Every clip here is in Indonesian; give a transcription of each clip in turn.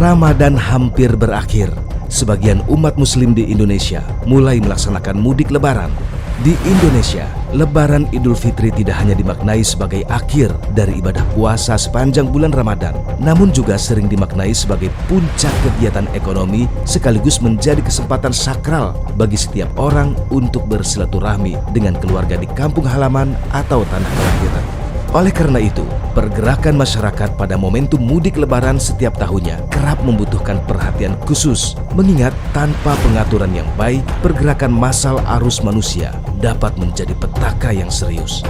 Ramadan hampir berakhir. Sebagian umat muslim di Indonesia mulai melaksanakan mudik lebaran. Di Indonesia, Lebaran Idul Fitri tidak hanya dimaknai sebagai akhir dari ibadah puasa sepanjang bulan Ramadan, namun juga sering dimaknai sebagai puncak kegiatan ekonomi sekaligus menjadi kesempatan sakral bagi setiap orang untuk bersilaturahmi dengan keluarga di kampung halaman atau tanah kelahiran. Oleh karena itu, pergerakan masyarakat pada momentum mudik lebaran setiap tahunnya kerap membutuhkan perhatian khusus, mengingat tanpa pengaturan yang baik, pergerakan massal arus manusia dapat menjadi petaka yang serius.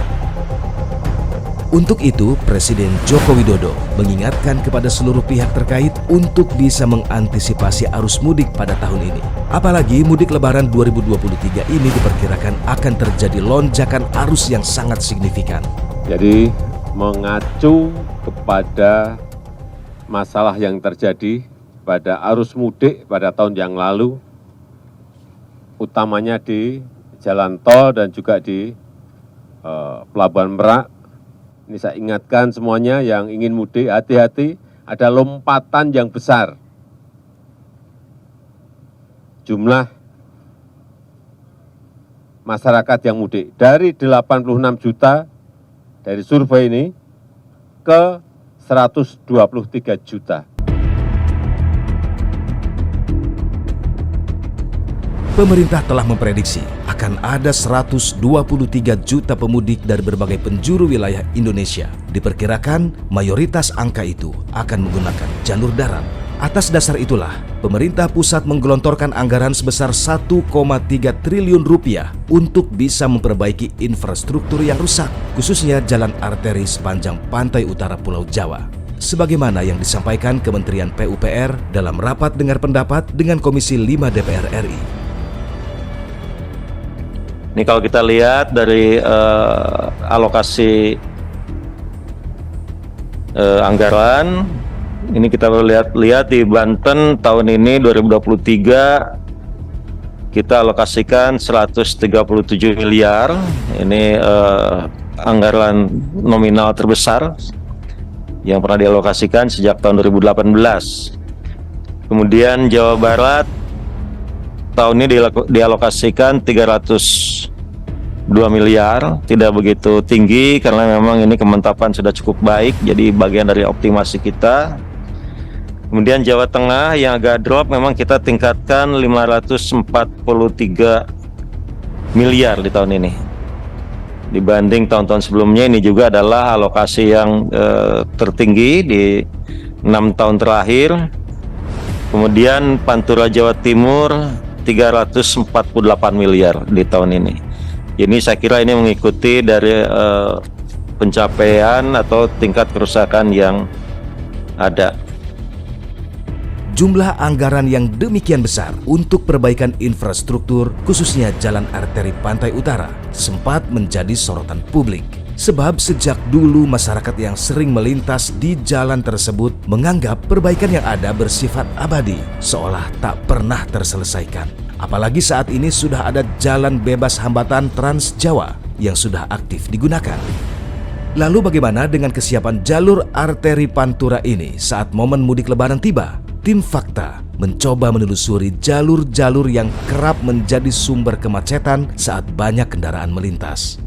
Untuk itu, Presiden Joko Widodo mengingatkan kepada seluruh pihak terkait untuk bisa mengantisipasi arus mudik pada tahun ini. Apalagi mudik lebaran 2023 ini diperkirakan akan terjadi lonjakan arus yang sangat signifikan. Jadi mengacu kepada masalah yang terjadi pada arus mudik pada tahun yang lalu, utamanya di jalan tol dan juga di Pelabuhan Merak. Ini saya ingatkan semuanya yang ingin mudik, hati-hati, ada lompatan yang besar. Jumlah masyarakat yang mudik dari 86 juta dari survei ini ke 123 juta. Pemerintah telah memprediksi akan ada 123 juta pemudik dari berbagai penjuru wilayah Indonesia. Diperkirakan mayoritas angka itu akan menggunakan jalur darat. Atas dasar itulah, pemerintah pusat menggelontorkan anggaran sebesar 1,3 triliun rupiah untuk bisa memperbaiki infrastruktur yang rusak, khususnya jalan arteri sepanjang pantai utara Pulau Jawa. Sebagaimana yang disampaikan Kementerian PUPR dalam rapat dengar pendapat dengan Komisi 5 DPR RI. Ini kalau kita lihat dari alokasi anggaran, ini kita lihat di Banten tahun ini 2023 kita alokasikan 137 miliar. Ini anggaran nominal terbesar yang pernah dialokasikan sejak tahun 2018. Kemudian Jawa Barat tahun ini dialokasikan 302 miliar, tidak begitu tinggi karena memang ini kemantapan sudah cukup baik, jadi bagian dari optimasi kita. Kemudian Jawa Tengah yang agak drop, memang kita tingkatkan 543 miliar di tahun ini. Dibanding tahun-tahun sebelumnya, ini juga adalah alokasi yang tertinggi di 6 tahun terakhir. Kemudian Pantura Jawa Timur 348 miliar di tahun ini. Ini saya kira ini mengikuti dari pencapaian atau tingkat kerusakan yang ada. Jumlah anggaran yang demikian besar untuk perbaikan infrastruktur, khususnya jalan arteri pantai utara, sempat menjadi sorotan publik. Sebab sejak dulu masyarakat yang sering melintas di jalan tersebut menganggap perbaikan yang ada bersifat abadi, seolah tak pernah terselesaikan. Apalagi saat ini sudah ada jalan bebas hambatan Trans Jawa yang sudah aktif digunakan. Lalu bagaimana dengan kesiapan jalur arteri Pantura ini saat momen mudik lebaran tiba? Tim Fakta mencoba menelusuri jalur-jalur yang kerap menjadi sumber kemacetan saat banyak kendaraan melintas.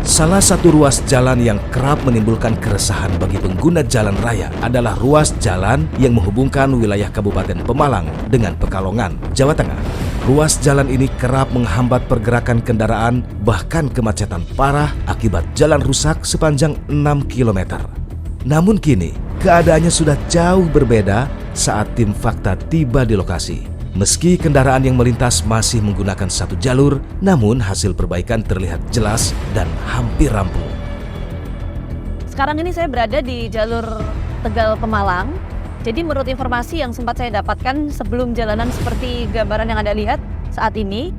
Salah satu ruas jalan yang kerap menimbulkan keresahan bagi pengguna jalan raya adalah ruas jalan yang menghubungkan wilayah Kabupaten Pemalang dengan Pekalongan, Jawa Tengah. Ruas jalan ini kerap menghambat pergerakan kendaraan, bahkan kemacetan parah akibat jalan rusak sepanjang 6 km. Namun kini, keadaannya sudah jauh berbeda saat tim Fakta tiba di lokasi. Meski kendaraan yang melintas masih menggunakan satu jalur, namun hasil perbaikan terlihat jelas dan hampir rampung. Sekarang ini saya berada di jalur Tegal Pemalang. Jadi menurut informasi yang sempat saya dapatkan sebelum jalanan seperti gambaran yang Anda lihat saat ini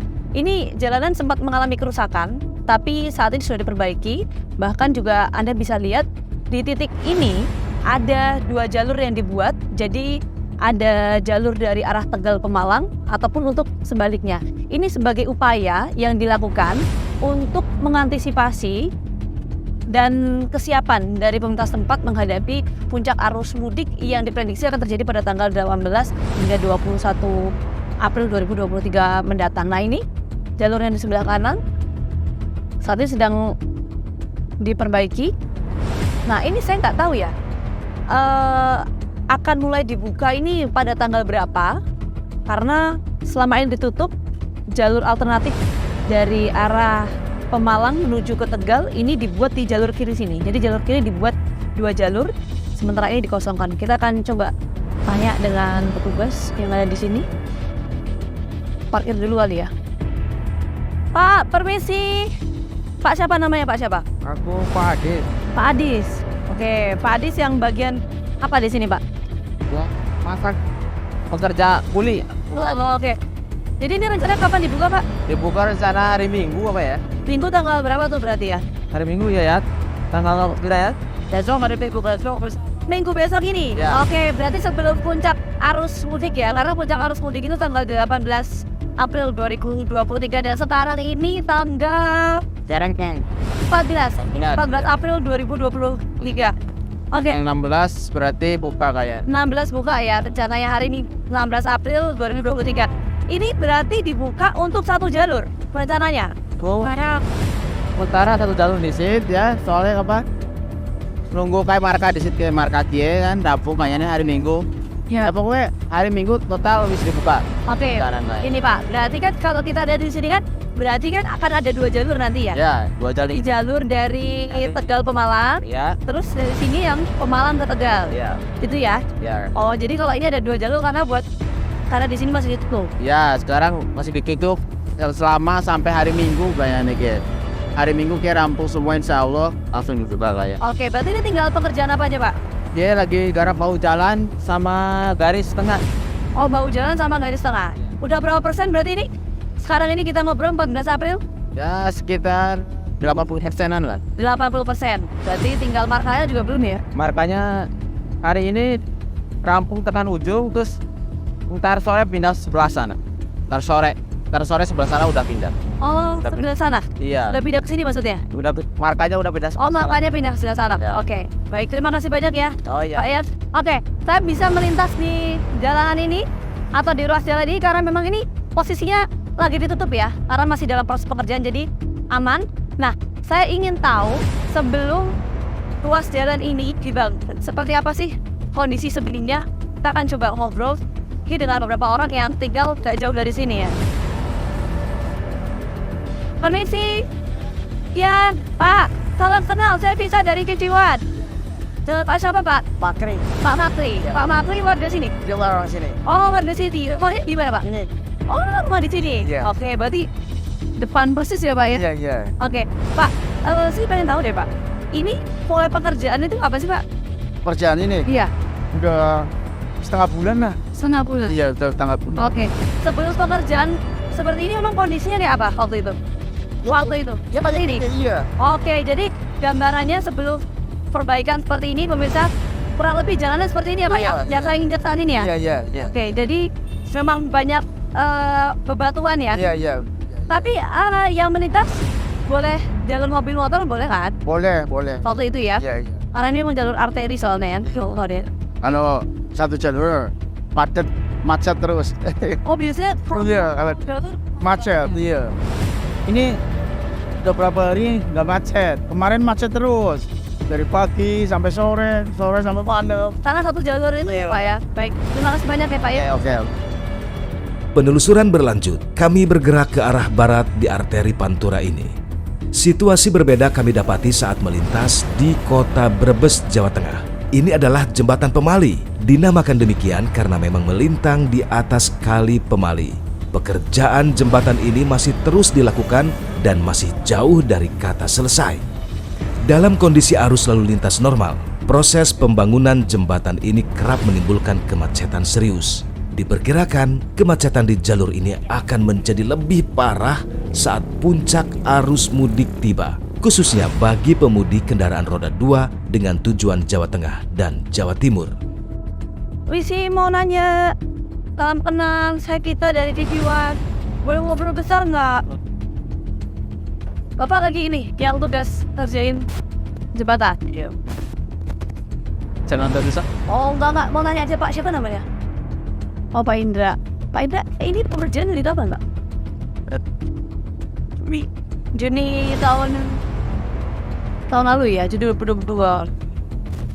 jalanan sempat mengalami kerusakan, tapi saat ini sudah diperbaiki. Bahkan juga Anda bisa lihat di titik ini ada 2 jalur yang dibuat. Jadi ada jalur dari arah Tegal Pemalang ataupun untuk sebaliknya. Ini sebagai upaya yang dilakukan untuk mengantisipasi dan kesiapan dari pemerintah setempat menghadapi puncak arus mudik yang diprediksi akan terjadi pada tanggal 18 hingga 21 April 2023 mendatang. Nah, ini jalur yang di sebelah kanan saat ini sedang diperbaiki. Nah, ini saya nggak tahu ya, akan mulai dibuka ini pada tanggal berapa, karena selama ini ditutup jalur alternatif dari arah Pemalang menuju ke Tegal ini dibuat di jalur kiri sini. Jadi jalur kiri dibuat 2 jalur, sementara ini dikosongkan. Kita akan coba tanya dengan petugas yang ada di sini. Parkir dulu kali ya. Pak, permisi. Pak siapa namanya, Pak siapa? Aku Pak Adis. Pak Adis. Oke, Pak Adis yang bagian apa di sini, Pak? Gua masak pekerja kuli. Oh, oke. Jadi ini rencananya kapan dibuka, Pak? Dibuka rencana hari Minggu apa ya? Minggu tanggal berapa tuh berarti ya? Hari Minggu ya. Tanggal berapa ya? Besok hari Minggu besok. Minggu besok ini? Ya. Oke, berarti sebelum puncak arus mudik ya. Karena puncak arus mudik itu tanggal 18 April 2023 dan sekarang ini tanggal 14 April 2023. Oke. Yang 16 berarti buka kayak. 16 buka ya, rencananya hari ini 16 April 2023. Ini berarti dibuka untuk 1 jalur rencananya. Oh. Sementara 1 jalur di situ ya, soalnya apa? Nunggu kayak marka di situ, kayak marka dia kan, dapur kayaknya hari Minggu. Ya. Pokoknya hari Minggu total bisa dibuka. Oke. Ini Pak, berarti kan kalau kita ada di sini kan, berarti kan akan ada 2 jalur nanti ya? Ya, 2 jalur. Jalur dari Tegal Pemalang, Ya. terus dari sini yang Pemalang ke Tegal. Ya. Gitu ya? Ya. Oh, jadi kalau ini ada 2 jalur karena di sini masih ditutup. Ya, sekarang masih ditutup selama sampai hari Minggu kayaknya kayak. Hari Minggu kayak rampung semua insya Allah langsung dibuka kayak. Oke, berarti ini tinggal pekerjaan apa aja, Pak? Dia lagi garap bau jalan sama garis tengah. Oh, bau jalan sama garis tengah. Udah berapa persen berarti ini? Sekarang ini kita ngobrol 14 April? Ya sekitar 80%-an lah. 80%. Berarti tinggal markanya juga belum ya? Markanya hari ini rampung tekan ujung, terus ntar sore pindah sebelah sana. Ntar sore sebelah sana udah pindah. Oh, Udah sebelah sana? Iya. Udah pindah ke sini maksudnya? Markanya udah pindah. Oh, makanya pindah ke sebelah sana. Ya. Oke. Baik, terima kasih banyak ya. Oh iya. Pak Yas. Oke, saya bisa melintas di jalanan ini atau di ruas jalan ini karena memang ini posisinya lagi ditutup ya, karena masih dalam proses pengerjaan jadi aman. Nah, saya ingin tahu sebelum ruas jalan ini dibangun, seperti apa sih kondisi sebelumnya? Kita akan coba ngobrol dengan beberapa orang yang tinggal gak jauh dari sini ya. Permisi. Ya, Pak. Salam kenal, saya Bisa dari Keciwan. Pak siapa, Pak? Pakri. Pak Makri. Ya. Pak Makri warga sini? Dia orang sini. Oh, warga sini. Rumahnya di mana, Pak? Ini. Oh, rumah di sini? Iya. Oke, berarti depan persis ya, Pak ya? Iya, iya. Oke, Pak. Saya pengen tahu deh, Pak. Ini mulai pekerjaan itu apa sih, Pak? Kerjaan ini Iya, udah setengah bulan lah. setengah bulan. Iya, udah setengah bulan. Oke, sebelum pekerjaan seperti ini memang kondisinya kayak apa waktu itu? Waktu itu? Ya Seperti ini? Iya. Oke, jadi gambarannya sebelum perbaikan seperti ini, pemirsa, kurang lebih jalannya seperti ini ya, Pak? Iya, Yang saya ingin ceritain ini ya? Iya, iya, iya. Oke, jadi memang banyak bebatuan ya? Iya, iya. Tapi yang melintas boleh jalur mobil motor boleh kan? Boleh, boleh. Waktu itu ya? Iya, iya. Karena ini memang jalur arteri soalnya ya? Kalau satu jalur macet terus. Oh, biasanya Iya, kalau jalur macet. Iya. Ini udah berapa hari nggak macet. Kemarin macet terus. Dari pagi sampai sore sampai malam. karena satu jalur itu ya, Pak ya. Baik, terima kasih banyak ya, Pak ya. Oke. Penelusuran berlanjut, kami bergerak ke arah barat di arteri Pantura ini. Situasi berbeda kami dapati saat melintas di kota Brebes, Jawa Tengah. Ini adalah Jembatan Pemali, dinamakan demikian karena memang melintang di atas Kali Pemali. Pekerjaan jembatan ini masih terus dilakukan dan masih jauh dari kata selesai. Dalam kondisi arus lalu lintas normal, proses pembangunan jembatan ini kerap menimbulkan kemacetan serius. Diperkirakan kemacetan di jalur ini akan menjadi lebih parah saat puncak arus mudik tiba, khususnya bagi pemudik kendaraan roda 2 dengan tujuan Jawa Tengah dan Jawa Timur. Wisi mau nanya, salam kenal, saya kita dari TV One. Boleh ngobrol besar nggak? Bapak lagi ini, yang tugas kerjain jembatan. Iya. Jalan terus. Oh enggak, mau nanya aja Pak, siapa namanya? Oh Pak Indra. Pak Indra, ini pekerjaan dari apa enggak? Juni tahun lalu ya, jadi 2022.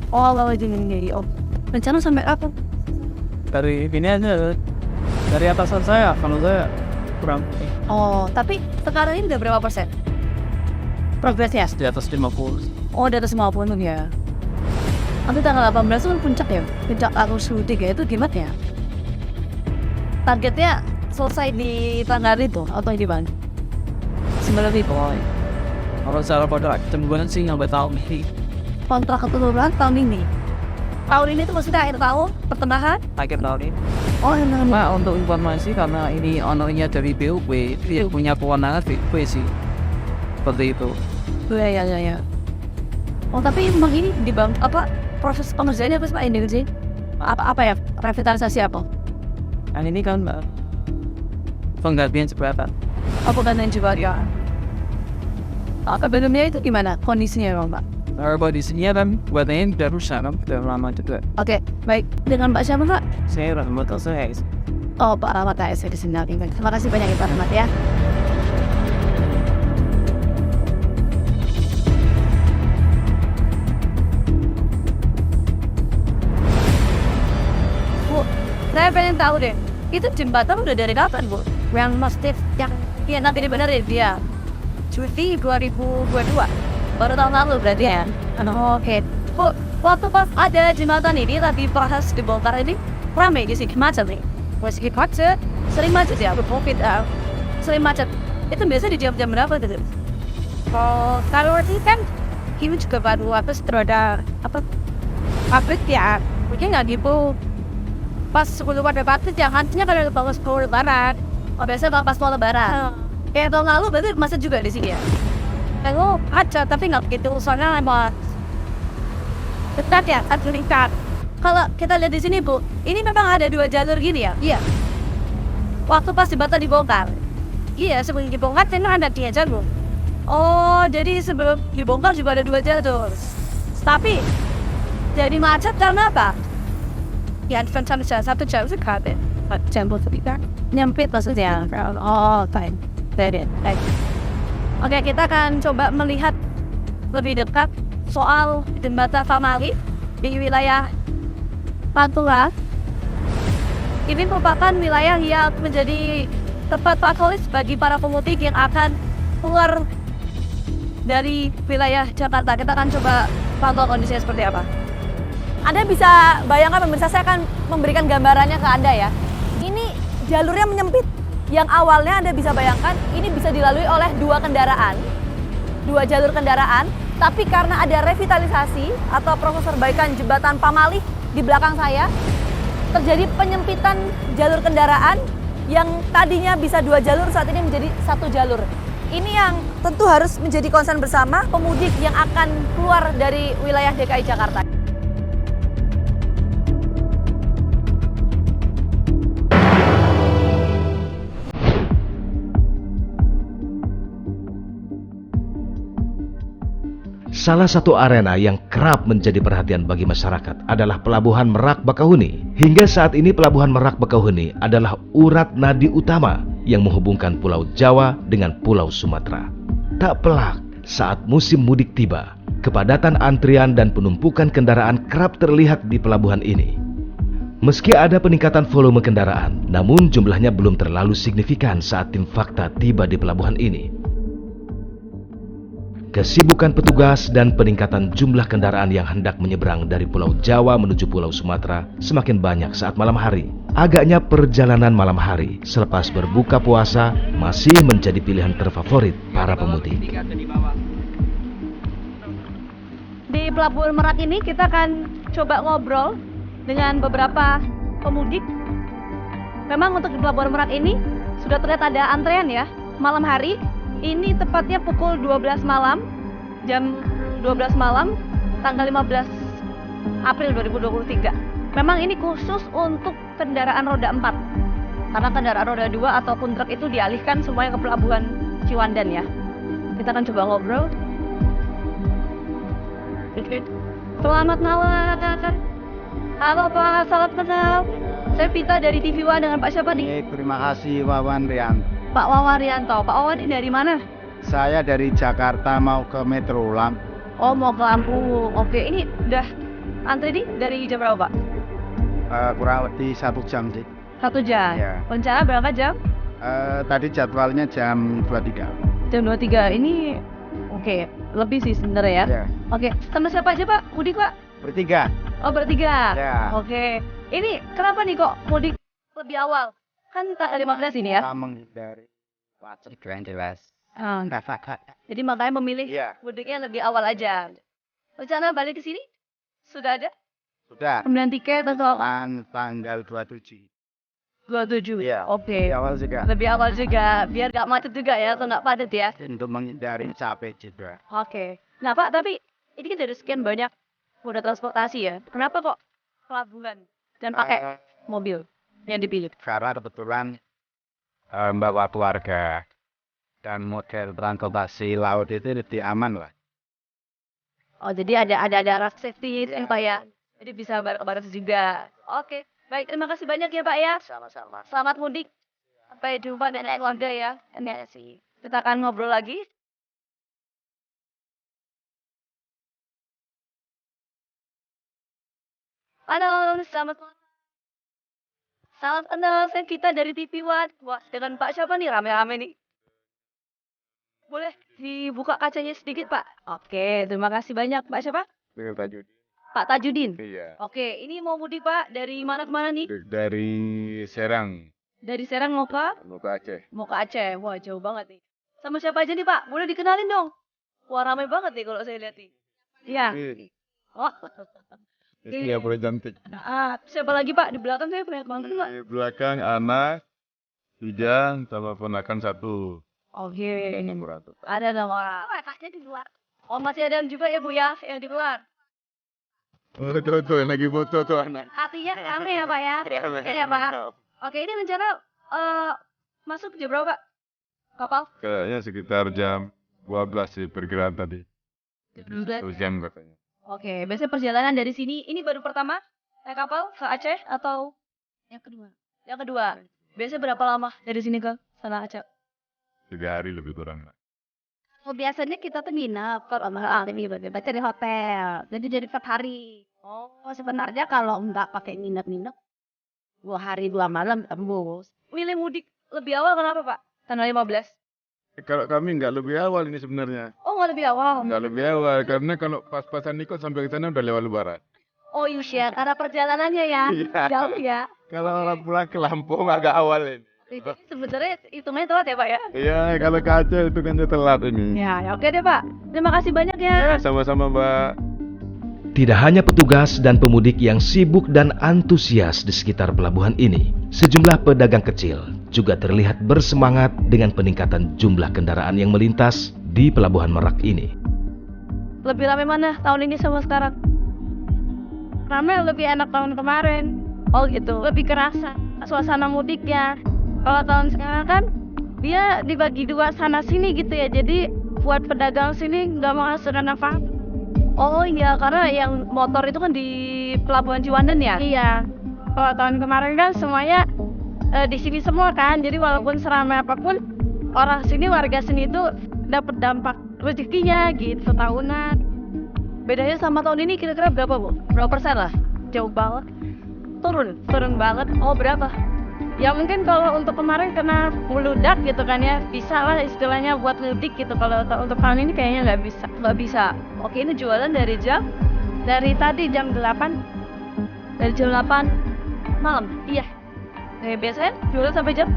Oh lalu Juni. Oh rencana sampai apa? Dari ini aja, dari atasan saya, kalau saya kurang Oh tapi sekarang ini udah berapa persen? Progresnya? di atas 50. Oh di atas 50 ya. Nanti tanggal 18 itu kan puncak ya, puncak arus mudik ya, itu gimana ya? Targetnya selesai di tanggal itu atau di mana? 9.000. Kalau secara pada bulan sih nggak tahu nih. Kontrak keturunan tahun ini. Tahun ini tuh maksudnya akhir tahun, pertengahan? Akhir tahun ini. Oh yang Pak, untuk informasi karena ini ownernya dari BUP, dia punya kewenangan BUP sih. Seperti itu. ya. Oh tapi emang ini di bang apa proses pengerjaannya apa sih Pak ini sih? Apa ya revitalisasi apa? Dan ini kan penggantian jembatan. Apa kan yang coba ya? Sebelumnya itu gimana kondisinya bang Pak? Di sini kan buatnya udah rusak kan, udah lama juga. Oke, baik. Dengan Pak siapa Pak? Saya udah motor saya. Oh Pak Rahmat AS di sini. Terima kasih banyak ya Pak Rahmat ya. Bu, saya pengen tahu deh, itu jembatan udah dari kapan Bu? Yang mastif, yang nanti dibenerin dia. Cuti 2022. Baru tahun lalu berarti ya? Oke. Bu, waktu pas ada jembatan ini lagi proses dibongkar ini, ramai di sini macet nih. Meski macet, sering macet ya, COVID sering macet. Itu biasa di jam-jam berapa tuh? Oh, kalau ini kan ini juga baru terada pabrik ya, mungkin nggak gitu. Pas sebelum ada pabrik ya, hantinya kalau ada bagus mau lebaran. Oh biasanya pas mau lebaran. Kayak tahun lalu berarti macet juga di sini ya. Kalau macet tapi nggak begitu, soalnya emang dekat ya, kan tingkat. Kalau kita lihat di sini Bu, ini memang ada 2 jalur gini ya? Iya. Waktu pas jembatan dibongkar. Iya, sebelum dibongkar memang ada 3 jalur. Oh, jadi sebelum dibongkar juga ada 2 jalur. Tapi jadi macet karena apa? Ya, salah satu jalur sekali. Jambul sekitar nyempit maksudnya. Oh, fine. Very good. Oke, kita akan coba melihat lebih dekat soal jembatan Famali di wilayah Pantura. Ini merupakan wilayah yang menjadi tempat favorit bagi para pemudik yang akan keluar dari wilayah Jakarta. Kita akan coba pantau kondisinya seperti apa. Anda bisa bayangkan pemirsa, saya akan memberikan gambarannya ke Anda ya. Ini jalurnya menyempit. Yang awalnya Anda bisa bayangkan ini bisa dilalui oleh 2 kendaraan, 2 jalur kendaraan. Tapi karena ada revitalisasi atau proses perbaikan jembatan Pamali di belakang saya, terjadi penyempitan jalur kendaraan yang tadinya bisa 2 jalur saat ini menjadi 1 jalur. Ini yang tentu harus menjadi concern bersama pemudik yang akan keluar dari wilayah DKI Jakarta. Salah satu arena yang kerap menjadi perhatian bagi masyarakat adalah Pelabuhan Merak Bakahuni. Hingga saat ini Pelabuhan Merak Bakahuni adalah urat nadi utama yang menghubungkan Pulau Jawa dengan Pulau Sumatera. Tak pelak saat musim mudik tiba, kepadatan antrian dan penumpukan kendaraan kerap terlihat di pelabuhan ini. Meski ada peningkatan volume kendaraan, namun jumlahnya belum terlalu signifikan saat tim fakta tiba di pelabuhan ini. Kesibukan petugas dan peningkatan jumlah kendaraan yang hendak menyeberang dari Pulau Jawa menuju Pulau Sumatera semakin banyak saat malam hari. Agaknya perjalanan malam hari selepas berbuka puasa masih menjadi pilihan terfavorit para pemudik. Di Pelabuhan Merak ini kita akan coba ngobrol dengan beberapa pemudik. Memang untuk di Pelabuhan Merak ini sudah terlihat ada antrean ya malam hari. Ini tepatnya pukul 12 malam, jam 12 malam, tanggal 15 April 2023. memang ini khusus untuk kendaraan roda 4. Karena kendaraan roda 2 ataupun truk itu dialihkan semuanya ke pelabuhan Ciwandan ya. Kita akan coba ngobrol. Selamat malam. Halo Pak, salam kenal. Saya Vita dari TV One dengan Pak siapa nih? Terima kasih Wawan Rian. Pak Wawan Rianto. Pak Wawan ini dari mana? Saya dari Jakarta mau ke Metro Lamp. Oh, mau ke Lampung. Oke, ini udah antri nih dari jam berapa Pak? Kurang lebih 1 jam sih. 1 jam. Iya. Rencana berapa jam? Tadi jadwalnya jam 23. Jam 23. Ini oke, lebih sih sebenarnya ya. Ya. Oke, sama siapa aja Pak? Mudik Pak? Bertiga. Oh, bertiga. Ya. Oke. Ini kenapa nih kok mudik lebih awal? Kan tanggal 15 ini ya. Kita menghindari macet yang jelas. Ah, jadi makanya memilih Iya. mudiknya lebih awal aja. Rencana balik ke sini? Sudah ada? Sudah. Pembelian tiket atau Tanggal 27. 27? Iya. Oke. Di awal juga. Lebih awal juga, biar gak macet juga ya, atau gak padat ya. Untuk menghindari capek juga. Oke. Nah Pak, tapi ini kan dari sekian banyak moda transportasi ya. Kenapa kok pelabuhan dan pakai mobil yang dipilih? Karena kebetulan membawa keluarga dan model transportasi laut itu lebih aman lah. Oh, jadi ada ras safety itu Pak ya. Jadi bisa bareng-bareng juga. Oke. Baik, terima kasih banyak ya Pak ya. Sama-sama. Selamat mudik. Sampai jumpa dengan keluarga ya. Ini sih. Kita akan ngobrol lagi. Halo, selamat malam. Salam kenal, saya kita dari TV One. Wah, dengan Pak siapa nih? Rame-rame nih. Boleh dibuka kacanya sedikit, Pak? Oke, terima kasih banyak. Pak siapa? Pak Tajudin. Iya, Oke, ini mau mudik, Pak. Dari mana ke mana nih? dari Serang Dari Serang mau ke? mau ke Aceh. Mau ke Aceh. Wah, jauh banget nih. Sama siapa aja nih, Pak? Boleh dikenalin dong. Wah, ramai banget nih kalau saya lihat nih. Iya. Oh. Iya, boleh cantik. Siapa lagi, Pak? Di belakang saya banyak banget, Pak. Di belakang anak, Ijang, sama ponakan 1. Oke. Ada dong orang. Oh, kakaknya di luar. Oh, masih ada juga ya, Bu ya, yang di luar. Oh, tuh, yang lagi foto tuh anak. Hatinya rame ya, Pak ya? Iya, Pak. Oke, ini rencana masuk jam berapa, Pak? Kapal? Kayaknya sekitar jam 12 sih perkiraan tadi. 1 jam katanya. Oke, biasanya perjalanan dari sini, ini baru pertama naik kapal ke Aceh atau yang kedua? Yang kedua. Biasanya berapa lama dari sini ke sana Aceh? 3 hari lebih kurang. Oh, biasanya kita tuh nginep ini baca di hotel. Jadi dari 4 hari. Oh, sebenarnya kalau nggak pakai nginep-nginep 2 hari 2 malam tembus. Milih mudik lebih awal kenapa, Pak? Tanggal 15. Kalau kami nggak lebih awal ini sebenarnya. Oh, nggak lebih awal. Nggak lebih awal, karena kalau pas-pasan ikut sampai ke sana udah lewat lebaran. Oh, iya, karena perjalanannya ya. Iya. Jauh ya. Kalau orang pulang ke Lampung agak awal ini. Jadi sebenarnya hitungannya telat ya, Pak ya? Iya, kalau ke Aceh itu kan telat ini. Ya, oke deh, Pak. Terima kasih banyak ya. Ya, sama-sama Mbak. Tidak hanya petugas dan pemudik yang sibuk dan antusias di sekitar pelabuhan ini, sejumlah pedagang kecil juga terlihat bersemangat dengan peningkatan jumlah kendaraan yang melintas di Pelabuhan Merak ini. Lebih ramai mana tahun ini sama sekarang? Ramai lebih enak tahun kemarin. Oh gitu, lebih kerasa suasana mudiknya. Kalau tahun sekarang kan dia dibagi 2 sana sini gitu ya. Jadi buat pedagang sini nggak menghasilkan apa-apa. Oh iya, karena yang motor itu kan di Pelabuhan Ciwandan ya? Iya. Kalau tahun kemarin kan semuanya di sini semua kan. Jadi walaupun seramai apapun, orang sini, warga sini itu dapat dampak rezekinya gitu tahunan. Bedanya sama tahun ini kira-kira berapa, Bu? Berapa persen lah? Jauh banget. Turun banget. Oh, berapa? Ya mungkin kalau untuk kemarin kena meludak gitu kan ya, bisa lah istilahnya buat mudik gitu. Kalau untuk tahun ini kayaknya nggak bisa. Oke, ini jualan dari tadi jam 8. Dari jam 8 malam. Iya. Biasanya jualan sampai jam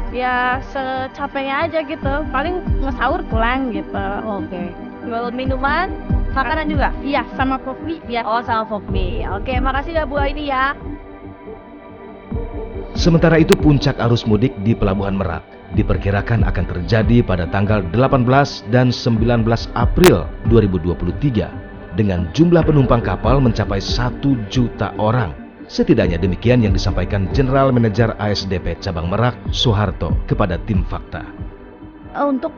ya secapeknya aja gitu. Paling ngesahur pulang gitu. Oke. Jual minuman, makanan juga? Iya, sama kopi. Ya. Oh, sama kopi. Oke, makasih ya Bu Aini ya. Sementara itu puncak arus mudik di Pelabuhan Merak diperkirakan akan terjadi pada tanggal 18 dan 19 April 2023 dengan jumlah penumpang kapal mencapai 1 juta orang Setidaknya demikian yang disampaikan General Manager ASDP Cabang Merak, Soeharto, kepada tim Fakta. Untuk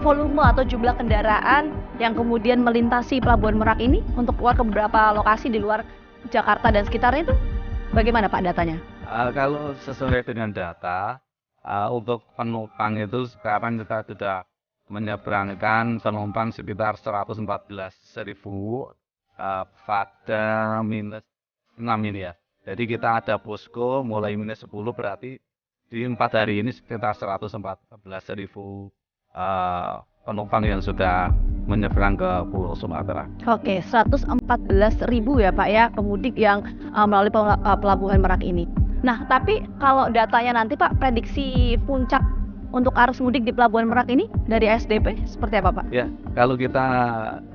volume atau jumlah kendaraan yang kemudian melintasi Pelabuhan Merak ini untuk keluar ke beberapa lokasi di luar Jakarta dan sekitarnya itu bagaimana Pak datanya? Kalau sesuai dengan data, untuk penumpang itu sekarang kita sudah menyeberangkan penumpang sekitar 114.000 pada minus 6 ini ya. Jadi kita ada posko mulai minus 10 berarti di 4 hari ini sekitar 114.000 penumpang yang sudah menyeberang ke Pulau Sumatera. Oke, 114.000 ya Pak ya pemudik yang melalui Pelabuhan Merak ini. Nah, tapi kalau datanya nanti Pak, prediksi puncak untuk arus mudik di Pelabuhan Merak ini dari SDP seperti apa Pak? Ya, kalau kita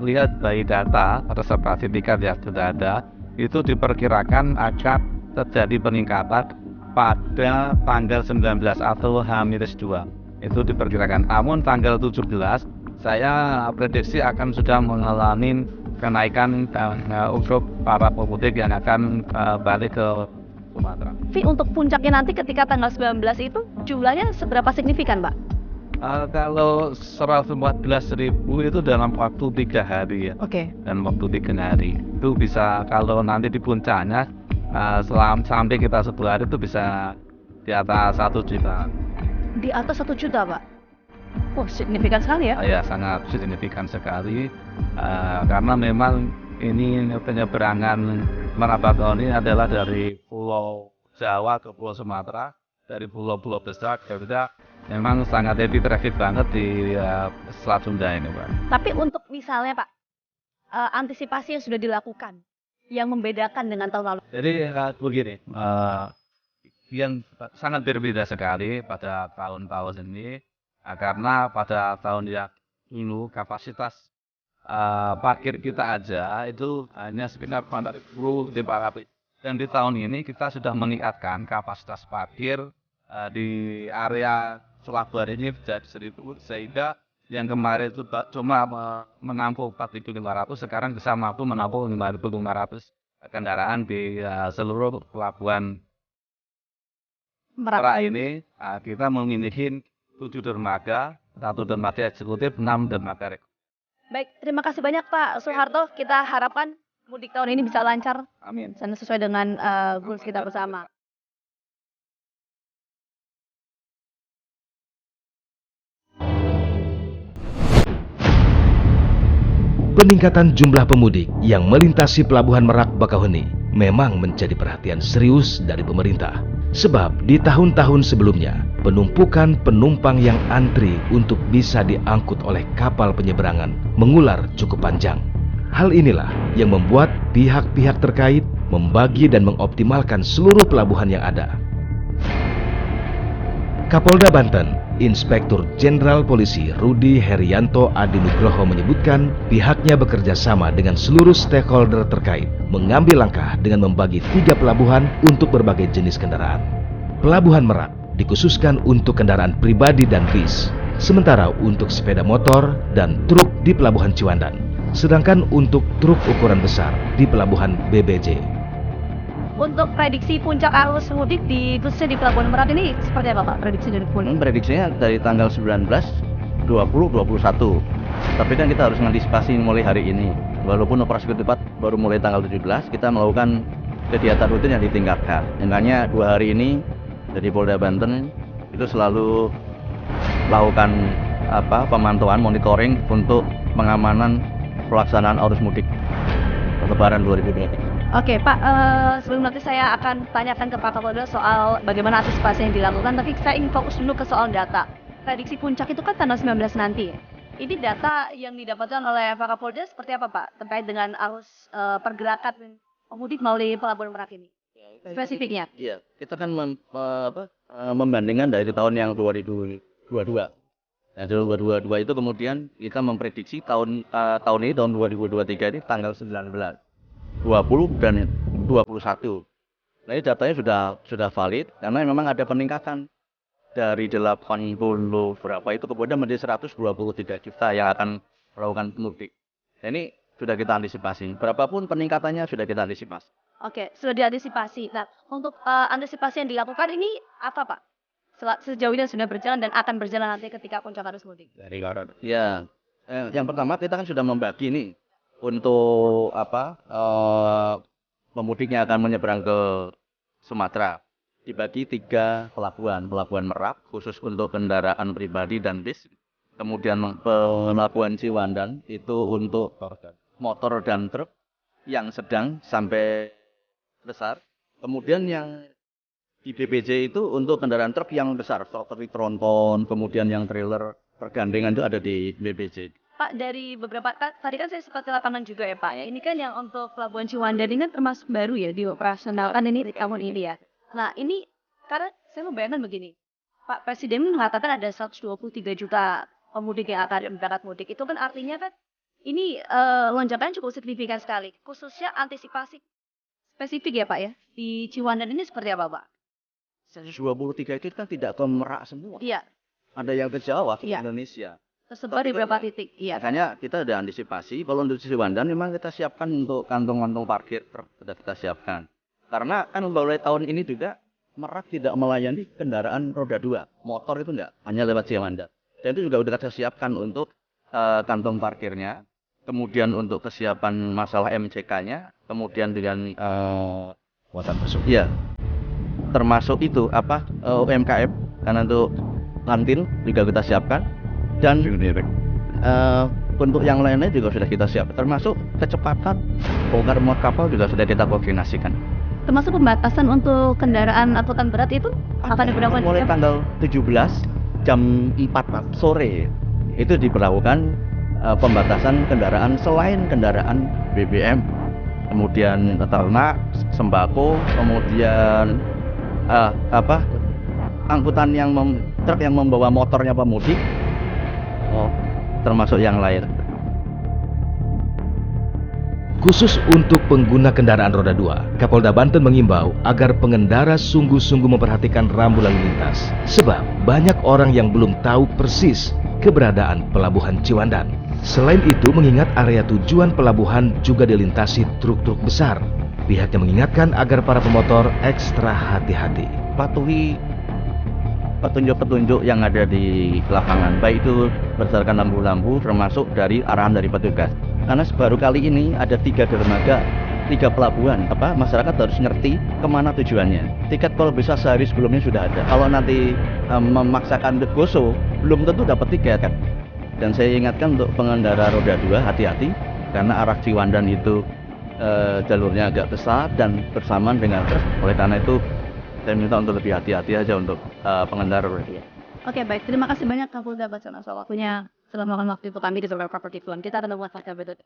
lihat dari data reservasi tiket yang sudah ada, itu diperkirakan akan terjadi peningkatan pada tanggal 19 atau H-2. Itu diperkirakan. Namun tanggal 17 saya prediksi akan sudah mengalami kenaikan untuk para pemudik yang akan balik ke Sumatera. Tapi untuk puncaknya nanti ketika tanggal 19 itu jumlahnya seberapa signifikan Pak? Kalau 114.000 itu dalam waktu 3 hari ya. Oke. Dan waktu 3 hari itu bisa, kalau nanti di puncaknya sampai kita 10 hari itu bisa di atas 1 juta. Di atas 1 juta Pak? Oh, signifikan sekali ya? Ya, sangat signifikan sekali karena memang ini penyeberangan Merak ini adalah dari Pulau Jawa ke Pulau Sumatera, dari pulau-pulau besar ya udah memang sangat heavy traffic banget di Selat Sunda ini Pak. Tapi untuk misalnya Pak, antisipasi yang sudah dilakukan yang membedakan dengan tahun lalu. Jadi begini, yang sangat berbeda sekali pada tahun-tahun ini karena pada tahun yang dulu kapasitas parkir kita aja itu hanya sekitar 4.500, dan di tahun ini kita sudah meningkatkan kapasitas parkir di area Pelabuhan ini menjadi 1.000, sehingga yang kemarin itu cuma menampung 4.500, sekarang bisa mampu menampung 5.500 kendaraan di seluruh pelabuhan Merak ini. Kita memiliki 7 dermaga, 1 dermaga eksekutif, 6 dermaga rekor. Baik, terima kasih banyak Pak Soeharto. Kita harapkan mudik tahun ini bisa lancar. Amin. Dan sesuai dengan goals kita bersama. Peningkatan jumlah pemudik yang melintasi Pelabuhan Merak Bakauheni memang menjadi perhatian serius dari pemerintah. Sebab di tahun-tahun sebelumnya, penumpukan penumpang yang antri untuk bisa diangkut oleh kapal penyeberangan mengular cukup panjang. Hal inilah yang membuat pihak-pihak terkait membagi dan mengoptimalkan seluruh pelabuhan yang ada. Kapolda Banten, Inspektur Jenderal Polisi Rudi Herianto Adinugroho menyebutkan pihaknya bekerja sama dengan seluruh stakeholder terkait mengambil langkah dengan membagi 3 pelabuhan untuk berbagai jenis kendaraan. Pelabuhan Merak dikhususkan untuk kendaraan pribadi dan bis, sementara untuk sepeda motor dan truk di Pelabuhan Ciwandan, sedangkan untuk truk ukuran besar di Pelabuhan BBC. Untuk prediksi puncak arus mudik khususnya di Pelabuhan Merak ini seperti apa Pak? Prediksi dari Pun? Prediksinya dari tanggal 19, 20, 21. Tapi kan kita harus mengantisipasi mulai hari ini. Walaupun operasi ketupat baru mulai tanggal 17, kita melakukan kegiatan rutin yang ditingkatkan. Makanya 2 hari ini dari Polda Banten itu selalu melakukan pemantauan, monitoring untuk pengamanan pelaksanaan arus mudik Lebaran 2023. Oke Pak, sebelum nanti saya akan tanyakan ke Pak Kapolda soal bagaimana antisipasi yang dilakukan, tapi saya ingin fokus dulu ke soal data. Prediksi puncak itu kan tanggal 19 nanti ya. Ini data yang didapatkan oleh Pak Kapolda seperti apa Pak terkait dengan arus pergerakan pemudik melalui Pelabuhan Merak ini? Spesifiknya? Iya, kita kan membandingkan dari tahun yang 2022. Nah, 2022 itu kemudian kita memprediksi tahun ini, tahun 2023 ini tanggal 19. 20 dan 21. Nah, ini datanya sudah valid karena memang ada peningkatan dari 80 berapa itu kemudian menjadi 123 juta yang akan melakukan mudik. Nah, ini sudah kita antisipasi. Berapapun peningkatannya sudah kita antisipasi. Oke, sudah diantisipasi. Nah, untuk antisipasi yang dilakukan ini apa, Pak? Sejauh ini sudah berjalan dan akan berjalan nanti ketika puncak arus mudik. Ya, yang pertama kita kan sudah membagi nih untuk pemudik yang akan menyeberang ke Sumatera. Dibagi 3 pelabuhan. Pelabuhan Merak khusus untuk kendaraan pribadi dan bis. Kemudian pelabuhan Ciwandan itu untuk motor dan truk yang sedang sampai besar. Kemudian yang di BPJ itu untuk kendaraan truk yang besar, seperti tronton, kemudian yang trailer pergandengan itu ada di BPJ. Pak, dari beberapa tadi kan saya sempat ke lapangan juga ya Pak ya. Ini kan yang untuk pelabuhan Ciwandan ini kan termasuk baru ya dioperasionalkan ini di tahun ini ya. Nah ini karena saya membayangkan begini, Pak Presiden mengatakan ada 123 juta pemudik yang akan berangkat mudik. Itu kan artinya kan ini lonjakan cukup signifikan sekali. Khususnya antisipasi spesifik ya Pak ya. Di Ciwandan ini seperti apa Pak? 123 itu kan tidak ke Merak semua. Iya. Ada yang ke Jawa, ke Iya. Indonesia. Tersebar di beberapa titik. Iya. Makanya kita ada antisipasi. Kalau untuk Ciwandan memang kita siapkan untuk kantong-kantong parkir truk sudah kita siapkan. Karena kan mulai tahun ini juga Merak tidak melayani kendaraan roda 2. Motor itu enggak, hanya lewat Ciwandan. Dan itu juga sudah kita siapkan untuk kantong parkirnya. Kemudian untuk kesiapan masalah MCK-nya. Kemudian dengan Muatan tersebut. ya, termasuk itu UMKM karena untuk kantin juga kita siapkan dan untuk yang lainnya juga sudah kita siapkan termasuk kecepatan bongkar muat kapal juga sudah kita koordinasikan. Termasuk pembatasan untuk kendaraan angkutan berat itu akan diberlakukan mulai tanggal 17 jam 4 sore itu diberlakukan pembatasan kendaraan selain kendaraan BBM, kemudian ternak, sembako, kemudian angkutan truk yang membawa motornya pemudik, termasuk yang lain. Khusus untuk pengguna kendaraan roda 2, Kapolda Banten mengimbau agar pengendara sungguh-sungguh memperhatikan rambu lalu lintas. Sebab banyak orang yang belum tahu persis keberadaan pelabuhan Ciwandan. Selain itu, mengingat area tujuan pelabuhan juga dilintasi truk-truk besar. Pihaknya mengingatkan agar para pemotor ekstra hati-hati. Patuhi petunjuk-petunjuk yang ada di lapangan, baik itu berdasarkan lampu-lampu termasuk dari arahan dari petugas. Karena baru kali ini ada 3 dermaga, 3 pelabuhan, masyarakat harus ngerti kemana tujuannya. Tiket kalau bisa sehari sebelumnya sudah ada. Kalau nanti memaksakan ke Goso, belum tentu dapat tiket kan. Dan saya ingatkan untuk pengendara roda 2 hati-hati karena arah Ciwandan itu jalurnya agak besar dan bersamaan dengan truk. Oleh karena itu saya minta untuk lebih hati-hati aja untuk pengendara roda 2. Oke, baik. Terima kasih banyak Kapolda Banten atas waktunya. Telah meluangkan waktu untuk kami di Surabaya Property Fund. Kita akan membuat fakta berikut.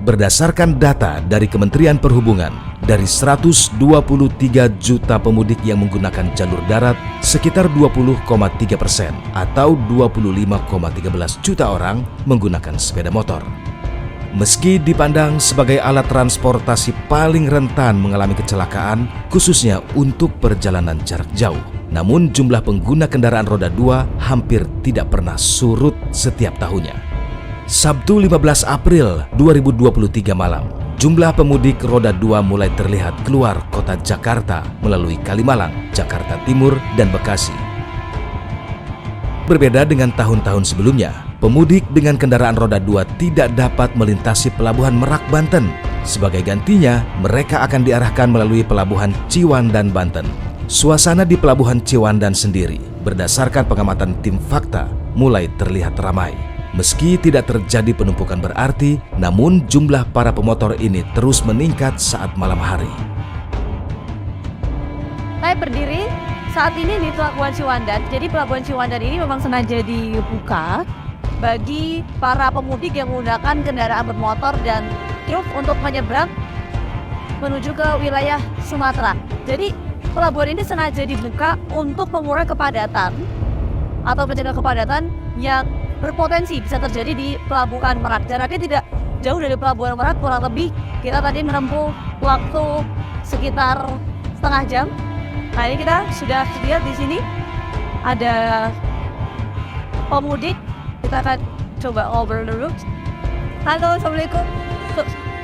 Berdasarkan data dari Kementerian Perhubungan, dari 123 juta pemudik yang menggunakan jalur darat, sekitar 20,3% atau 25,13 juta orang menggunakan sepeda motor. Meski dipandang sebagai alat transportasi paling rentan mengalami kecelakaan, khususnya untuk perjalanan jarak jauh, namun jumlah pengguna kendaraan roda 2 hampir tidak pernah surut setiap tahunnya. Sabtu 15 April 2023 malam, jumlah pemudik roda 2 mulai terlihat keluar kota Jakarta melalui Kalimalang, Jakarta Timur, dan Bekasi. Berbeda dengan tahun-tahun sebelumnya, pemudik dengan kendaraan roda 2 tidak dapat melintasi Pelabuhan Merak, Banten. Sebagai gantinya, mereka akan diarahkan melalui Pelabuhan Ciwandan, Banten. Suasana di Pelabuhan Ciwandan sendiri, berdasarkan pengamatan tim fakta, mulai terlihat ramai. Meski tidak terjadi penumpukan berarti, namun jumlah para pemotor ini terus meningkat saat malam hari. Saya berdiri saat ini di Pelabuhan Ciwandan. Jadi Pelabuhan Ciwandan ini memang sengaja dibuka bagi para pemudik yang menggunakan kendaraan bermotor dan truk untuk menyeberang menuju ke wilayah Sumatera. Jadi pelabuhan ini sengaja dibuka untuk mengurangi kepadatan atau mencegah kepadatan yang berpotensi bisa terjadi di Pelabuhan Merak. Jaraknya tidak jauh dari Pelabuhan Merak, kurang lebih kita tadi menempuh waktu sekitar setengah jam. Nah ini kita sudah lihat di sini ada pemudik. Kita akan coba ngobrol dulu. Halo, assalamualaikum.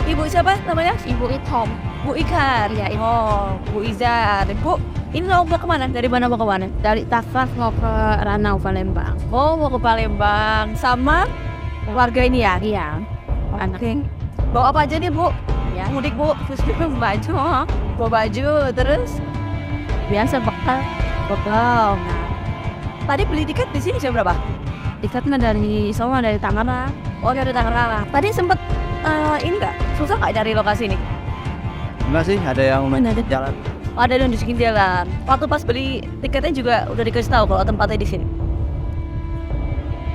Ibu siapa namanya? Ibu Itom. Bu Ikan. Ya, oh, Bu Izar. Bu, ini mau kemana? Dari mana mau kemana? Dari Tafas mau ke Ranau Palembang. Oh, mau ke Palembang sama warga ini ya? Iya. Oke. Bawa apa aja nih, Bu? Ya. Mudik, Bu. Baju. Bawa baju, terus Biasa bekal. bekal. Nah, tadi beli tiket di sini jam berapa? Tiketnya dari semua dari Tangerang. Oh, dari Tangerang. Tadi sempet ini nggak? Susah nggak cari lokasi ini? Enggak sih, ada yang Mana ada? jalan. Oh, ada di sini jalan. Waktu pas beli tiketnya juga udah dikasih tahu kalau tempatnya di sini.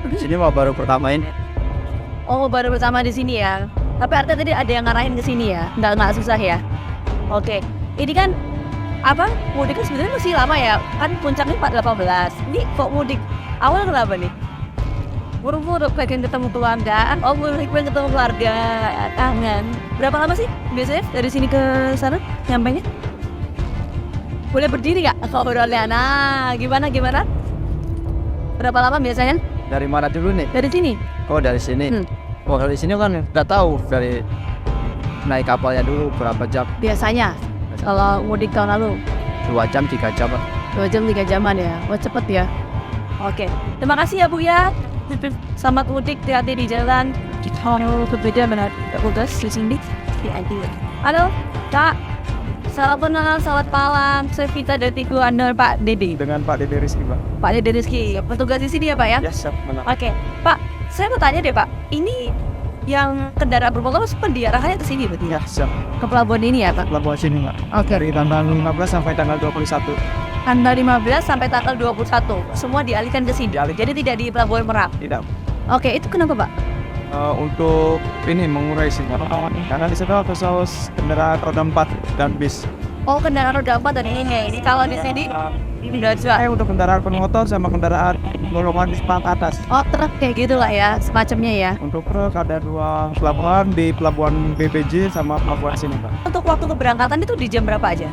Di sini mau baru pertama ini. Oh, baru bersama di sini ya. Tapi artinya tadi ada yang ngarahin ke sini ya. Nggak susah ya. Oke. Ini kan apa? Mudik kan sebenarnya masih lama ya. Kan puncaknya 18. Ini kok mudik awal kenapa nih? Buru-buru pengen ketemu keluarga. Oh, pengen ketemu keluarga. Kangen. Berapa lama sih biasanya dari sini ke sana nyampainya? Boleh berdiri nggak? Ngobrolnya. Nah, gimana? Berapa lama biasanya? Dari mana dulu nih? Dari sini? Oh, dari sini. Oh, dari sini kan nggak tahu dari naik kapalnya dulu berapa jam. Biasanya kalau mudik tahun lalu 2 jam, 3 jam. 2 jam 3 jaman ya. Wah, cepet ya. Oke, terima kasih ya Bu ya. Selamat mudik, hati-hati di jalan. Kita berbeda benar. Udah di sini di ID. Halo, Kak. Salam kenal, selamat malam. Saya Vita dari Tigo Andor Pak Dede. Dengan Pak Dede Rizky, Pak. Pak Dede Rizky, petugas di sini ya Pak ya? Ya, siap, menang. Oke, Pak. Saya mau tanya deh Pak. Ini yang kendaraan bermotor diarahkannya ke sini berarti ya? Ya, siap. Ke pelabuhan ini ya Pak? Pelabuhan sini, Pak. Oke. Dari tanggal 15 sampai tanggal 21. Tanggal 15 sampai tanggal 21 semua dialihkan ke sini. Dialihkan. Jadi tidak di Pelabuhan Merak. Tidak. Oke, itu kenapa Pak? Untuk ini mengurai sih, karena di situ khusus kendaraan roda 4 dan bis. Oh, kendaraan roda 4 dan ini. Kalau di sini Saya untuk kendaraan pemotor sama kendaraan golongan di atas. oh truk kayak gitu lah ya, semacamnya ya. Untuk truk ada 2 pelabuhan di pelabuhan BPJ sama pelabuhan sini, Pak. Untuk waktu keberangkatan itu di jam berapa aja?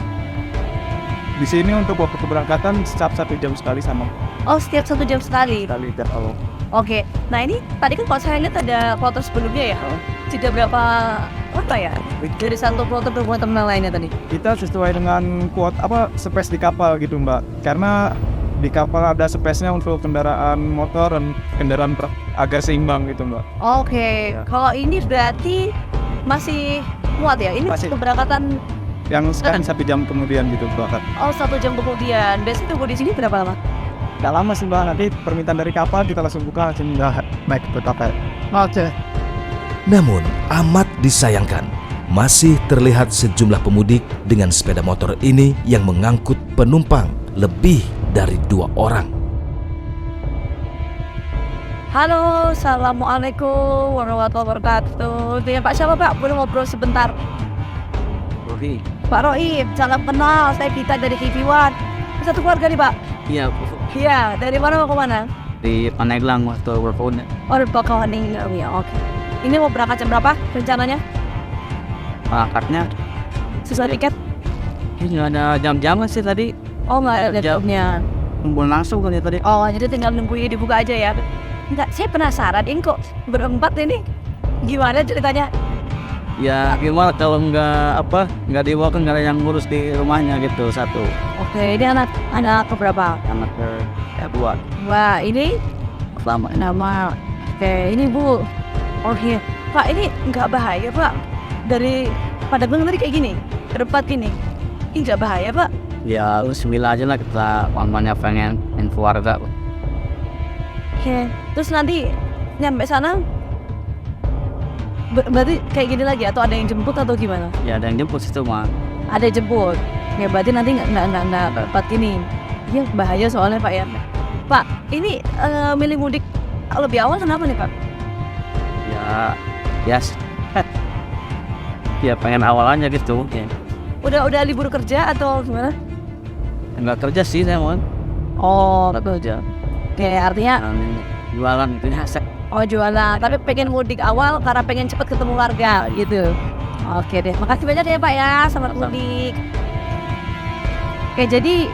Di sini untuk waktu keberangkatan setiap 1 jam sekali sama Oh, setiap 1 jam sekali. sekali kalau Oke. Nah, ini tadi kan kalau saya lihat ada foto sebelumnya ya. Tidak berapa apa ya? Dari satu foto ke foto lainnya tadi. kita sesuai dengan space di kapal gitu, Mbak. Karena di kapal ada space-nya untuk kendaraan motor dan kendaraan truk agar seimbang gitu, Mbak. Oke. Kalau ini berarti masih muat ya? Ini Masih. keberangkatan Yang sekarang 1 jam kemudian gitu, Mbak. oh 1 jam kemudian. Biasanya tunggu di sini berapa lama? Gak lama sih, Mbak. Nanti permintaan dari kapal kita langsung buka, langsung udah naik ke kapal. Oke. Namun, amat disayangkan, masih terlihat sejumlah pemudik dengan sepeda motor ini yang mengangkut penumpang lebih dari 2 orang. Halo, assalamualaikum warahmatullahi wabarakatuh. Dengan Pak siapa Pak? Boleh ngobrol sebentar? Rohi. Pak Roib, salam kenal. Saya Vita dari TV One. Satu keluarga nih Pak? Iya, Iya, dari mana mau ke mana? di Pandeglang waktu workphone. Oh, di Bakawaning. Ya, oke. Ini mau berangkat jam berapa rencananya? Akadnya Susah tiket? ini ada jam-jam sih tadi. Oh, nggak ada Jam. jamnya. Kumpul langsung kan ya tadi. Oh, jadi tinggal nunggu ya dibuka aja ya? Enggak, saya penasaran ini kok berempat ini. Gimana ceritanya? Ya gimana kalau nggak dibawa kan nggak ada yang ngurus di rumahnya gitu satu. Oke, ini anak keberapa? Anak kedua. Wah, ini Pertama. nama. Oke, ini Bu. Oh iya. Pak, ini nggak bahaya Pak? Dari pada bilang tadi kayak gini, berempat gini. Ini nggak bahaya Pak? Ya bismillah aja lah kita mamanya pengen keluarga. Oke. Terus nanti nyampe sana berarti kayak gini lagi atau ada yang jemput atau gimana? Ya ada yang jemput situ mah. Ada yang jemput. Ya berarti nanti nggak dapat gini. Iya bahaya soalnya Pak ya. Pak, ini milih mudik lebih awal kenapa nih Pak? Ya ya pengen awalannya gitu. Ya. Udah libur kerja atau gimana? Enggak kerja sih saya mau. Oh, nggak kerja. Oke, artinya Jualan itu Oh jualan, tapi pengen mudik awal karena pengen cepat ketemu warga gitu. Oke deh, makasih banyak ya Pak ya, selamat mudik. Oke, jadi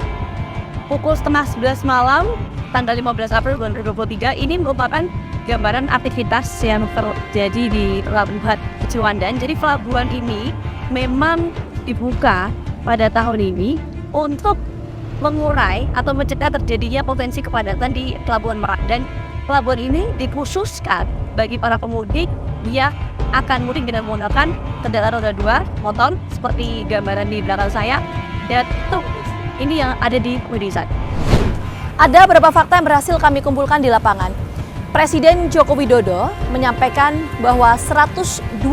pukul 10:30 malam, tanggal 15 April 2023, ini merupakan gambaran aktivitas yang terjadi di Pelabuhan Ciwandan. Jadi pelabuhan ini memang dibuka pada tahun ini untuk mengurai atau mencegah terjadinya potensi kepadatan di Pelabuhan Merak. Dan pelabuhan ini dikhususkan bagi para pemudik yang akan mudik dengan menggunakan kendaraan roda 2 motor seperti gambaran di belakang saya. Dan ini yang ada di Wedisat. Ada beberapa fakta yang berhasil kami kumpulkan di lapangan. Presiden Joko Widodo menyampaikan bahwa 123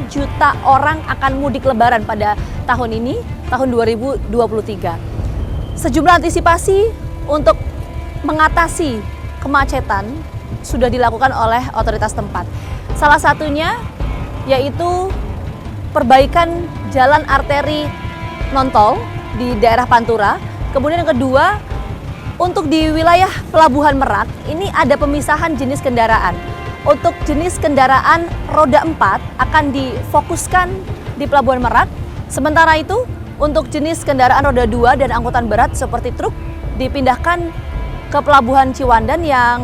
juta orang akan mudik lebaran pada tahun ini, tahun 2023. Sejumlah antisipasi untuk mengatasi kemacetan sudah dilakukan oleh otoritas tempat. Salah satunya yaitu perbaikan jalan arteri non-tol di daerah Pantura. Kemudian yang kedua, untuk di wilayah Pelabuhan Merak, ini ada pemisahan jenis kendaraan. Untuk jenis kendaraan roda 4 akan difokuskan di Pelabuhan Merak. Sementara itu, untuk jenis kendaraan roda 2 dan angkutan berat seperti truk dipindahkan ke Pelabuhan Ciwandan yang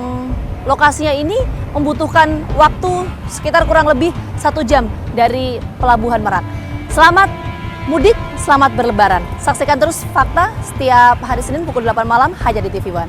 lokasinya ini membutuhkan waktu sekitar kurang lebih 1 jam dari Pelabuhan Merak. Selamat mudik, selamat berlebaran. Saksikan terus Fakta setiap hari Senin pukul 8 malam hanya di TV One.